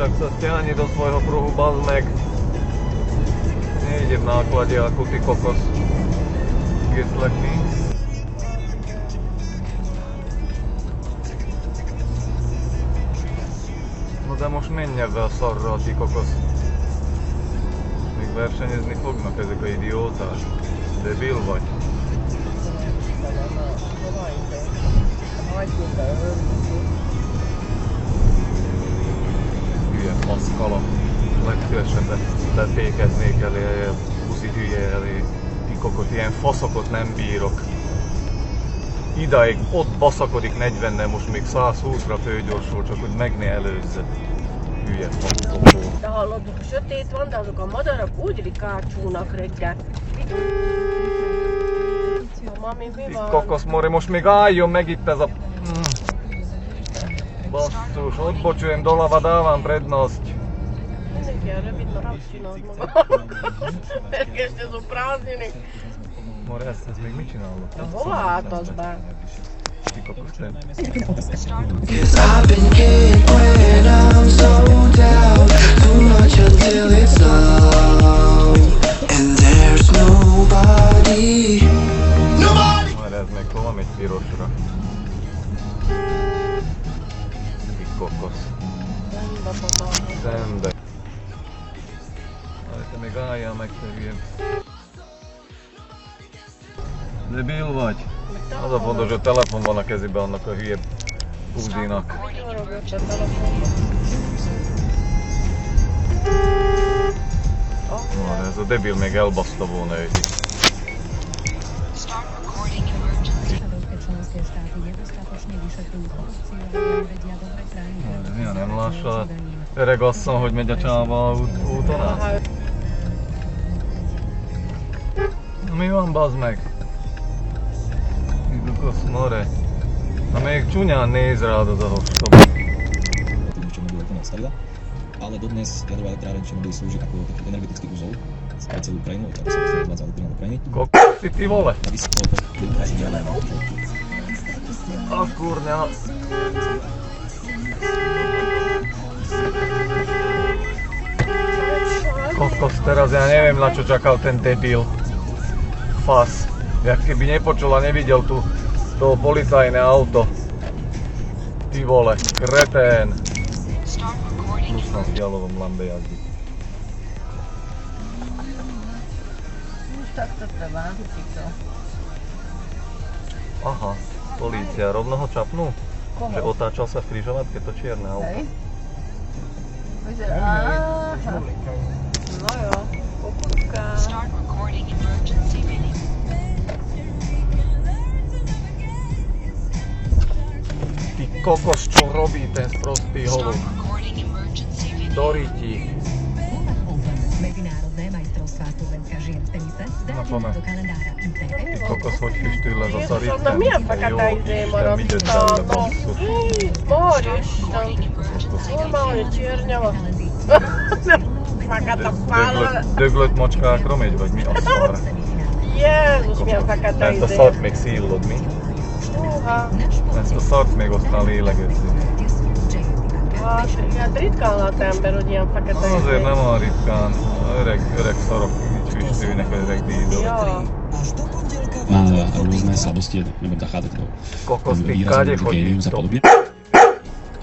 tak sa stiahni do svojho kruhu Bazmek. Nejde v náklade ako ty kokos. Je slepý. No de most menj ebbe a szarra, ti kokos. Még versenyezni fognak ezek a idióták. Debil vagy? Hülye faszkala. Legszívesebben lefékeznék elé, puszi hülye elé. Kokot, ilyen faszokot nem bírok. Idáig ott baszakodik 40-nel, most még 120-ra főgyorsul, csak hogy meg ne előzze. Hülye faszokó. De hallod, sötét van, de azok a madarak úgy rikácsúnak reggel. Mami, mi van? Kokosz Mori, most még álljon meg itt ez a... Basszus, odbočujem doľava, dávam prednosť. Ja rövid napot csinálod magam. Mert este sú prázdniny. Mori, ez még mit csinálod? Hova álltasz be? Ti kokos, ten. Cause I've been getting when I'm so down. Too much until it's numb. And there's nobody. Mori, ez még hova megy pirosra? Ti kokos. Szembe. Te még álljál meg, te hülye. Debil vagy? Az a fontos, hogy telefon van a kezében annak a hülye Uzinak. Ez a debil még elbaszta volna őt itt. Ja, nem lássa öreg asszony, hogy megy a csáva úton át? Mi van, bazd meg? Kokosz More. Na még csúnyán néz rád az a ostoba. Ale dodnes jadrová elektráreň Černobyl slúži ako taký energetický úzol pre celú Ukrajinu, aby sa odvádzala elektrina do krajiny. Kokos si ty vole. Aby sa to A kurňa. Kokos, teraz ja neviem, na čo čakal ten debil. Fas. Jak keby nepočul a nevidel tu to policajné auto. Ty vole, kretén. Plus na fialovom lambe jazdí. Už takto treba, to. Aha, polícia, rovno ho čapnú? Koho? Že otáčal sa v križovatke, to čierne auto. Hej. Aha. No jo, pokutka. Ty kokos, čo robí ten sprostý holub? Doriti. Medzinárodné majstrovstvá Slovenska žien v tenise Napome. do kalendára ITF. Ty kokos, hogy füstül ez a Jézus, szarít. annak milyen fekete izé maradt? Isten, mindent bele basszus. Máriisten, normálne čierňava. Fekete pála. Döglött macskákra megy, vagy mi a szar? Jézus, milyen fekete Ezt a izé. szart még szívlod, mi? Húha. Ezt a szart még aztán lélegezzi. Hát, ilyet ritkán lát ember, hogy ilyen fekete izé. Azért nem olyan ritkán. Öreg szarok így füstülnek, öreg díjdok. Ja. má rôzne slabosti, nebudem zachádzať do Kokos, ty výrazov, kade že chodíš génius a to? podobne.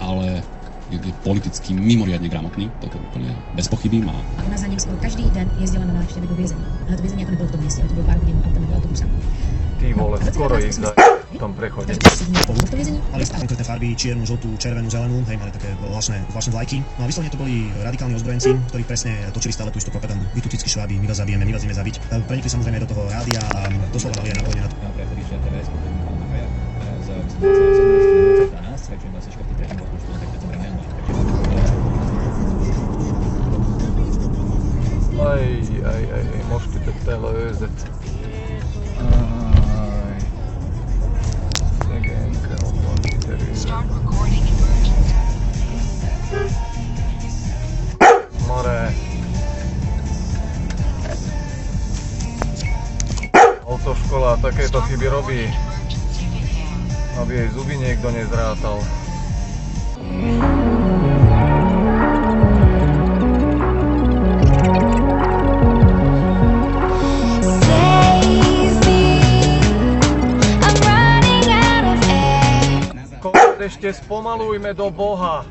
Ale je politicky mimoriadne gramotný, toto úplne bez pochyby má. A u nás za ním skoro každý den jezdila na návštevy do vězení. Ale to vězení jako nebylo v tom městě, ale to bylo pár hodin autem do autobusa. Ty vole, skoro jízda v tom prechode. V tom vězení Mali konkrétne farby čiernu, žltú, červenú, zelenú, hej, mali také zvláštne vlajky. No a vyslovene to boli radikálni ozbrojenci, ktorí presne točili stále tú istú propagandu. Vy tu vždycky švábi, my vás zabijeme, my vás ideme zabiť. Prenikli samozrejme do toho rádia a doslova mali aj napojenie na to. Aj, most ütött el a őzet. Aj, szegényke, ott van kiterülve. Mare. Autoškola takéto chyby robí, aby jej zuby niekto nezrátal. ešte spomalujme do Boha.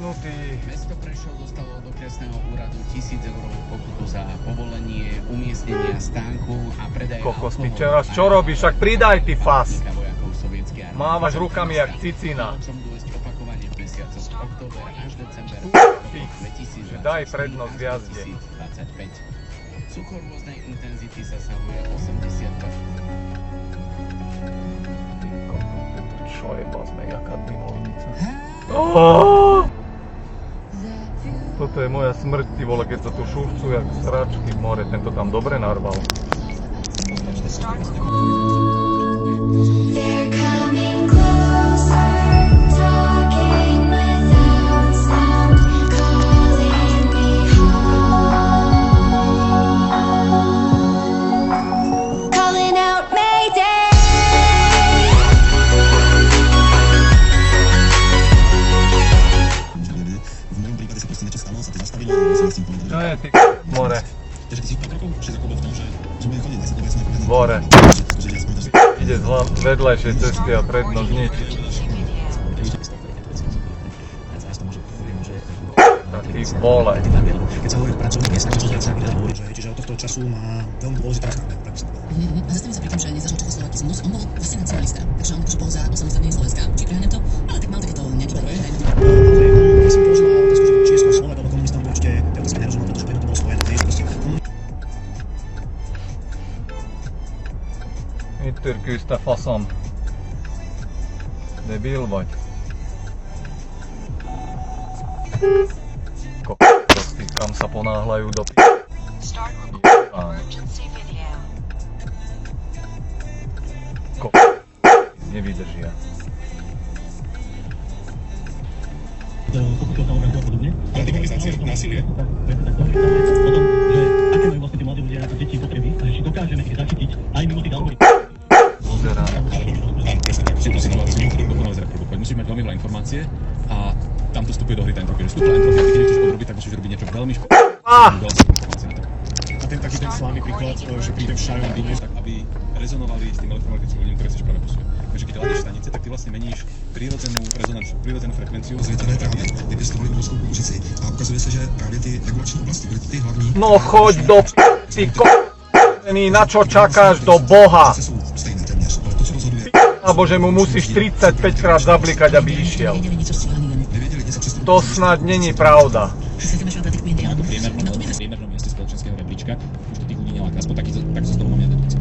No ty. Mesto Prešov dostalo od okresného úradu 1000 eurovú pokutu za povolenie umiestnenia stánku a predaj Kokos, ty alkoholu čo robíš? Však pridaj ty fas. vojakov sovietskej armády. Mávaš rukami jak cicina. Čom dôjsť opakovane v mesiacoch október až december Fix. 2024 Daj prednosť až jazde. 2025. Sucho rôznej intenzity zasahuje 80. Čo je bazme, jaká dymovnica. Toto je moja smrť, ty vole, keď sa tu šuchcú jak sračky v more, tento tam dobre narval. They're coming closer, talking without sound, calling me home, calling out Mayday. V mojom prípade sa proste niečo stalo, sa to zastavilo a musím s tým povedať. Čo je ty more? Takže ty si 5 rokov, 6 rokov bol v tom, že bude chodiť na svetovej snajpe. More. Ide z vedľajšej cesty a prednosť nič. A ty vole. Keď sa hovorí o pracovných miestach, čo sa hovorí, že od tohto času má veľmi dôležité rozprávanie. A zastavím sa pri tom, že nezažil čechoslovakizmus. On bol vlastne nacionalista, takže on akože bol za osamostatnenie Slovenska. Či preháňam to? Ale tak mal takéto nejaké dajme to. Ja som položila otázku, že či je skôr Slovák alebo komunista, on určite tej otázke nerozumel, pretože pre ňu to bolo spojené. Vieš, proste Itt faszom. Debil vagy? Kokosti, kam sa ponáhľajú do p***. Nevydržia. pokutil sa obrazu a podobne. Radikalizácia, násilie. O tom, že aké majú vlastne tí mladí ľudia a deti potreby a že či dokážeme ich zachytiť aj mimo tých algoritmov. Pozerám. Áno, presne tak. Si tú situáciu dokonale zreprodukovať. Musíš mať veľmi veľa informácie a tam to vstupuje do hry tá entropia. Že vstúpila entropia, keď nechceš odrobiť, tak musíš robiť niečo veľmi informácie na to. A ten taký ten slávny príklad, že príde v šarom dýne, Tak, aby rezonovali s tým elektromagnetickým vlnom, ktoré chceš práve posúvať. Takže keď ty ladíš stanice, tak ty vlastne meníš prirodzenú frekvenciu. to je právě vypěstovali obrovskou pozici a ukazuje se, že právě ty regulační oblasti byly ty hlavní. No choď do p***y, na čo čakáš do Boha? Jsou stejné téměř, ale to, co rozhoduje, Alebo že mu musíš 35 krát zablikať, aby išiel. Nevedeli niečo s cigánidami. nevěděli, kde se přestupují. To snad není pravda. Sa máš tých klientov. Na priemernom mieste spoločenského rebríčka už to tých ľudí neláka, aspoň taký zo toho mám ja dedukciu.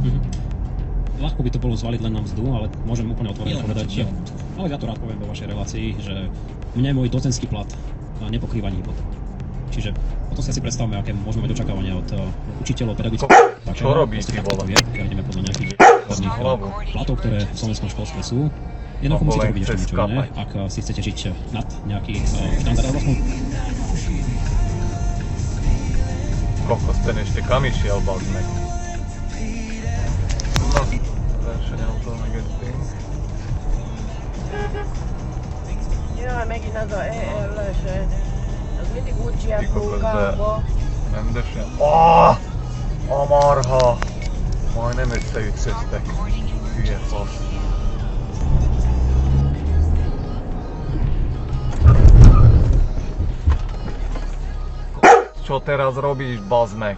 Ľahko by to bolo zvaliť len na mzdu, ale môžem úplne otvorene povedať, ale ja to rád poviem vo vašej relácii, že mne môj docentský plat nepokrýva ani hypotéku. Čiže potom si asi predstavme, aké môžeme mať očakávania od učiteľov, pedagogických. Čo robí ty vole? Pokiaľ ideme podľa nejakých hlavných platov, ktoré v slovenskom školstve sú. Jednoducho musíte robiť ešte niečo iné, ak si chcete žiť nad nejaký štandard, ale vlastne Kokos, ten ešte kam išiel, bazme. No, versenyel megetténk. Jaj, megint az a EL-se. Az mindig úgy Ti csinál kokos, de munkába. rendesen. A marha! Majdnem összeütköztek. Hülye fasz. Čo teraz robíš, bazmek?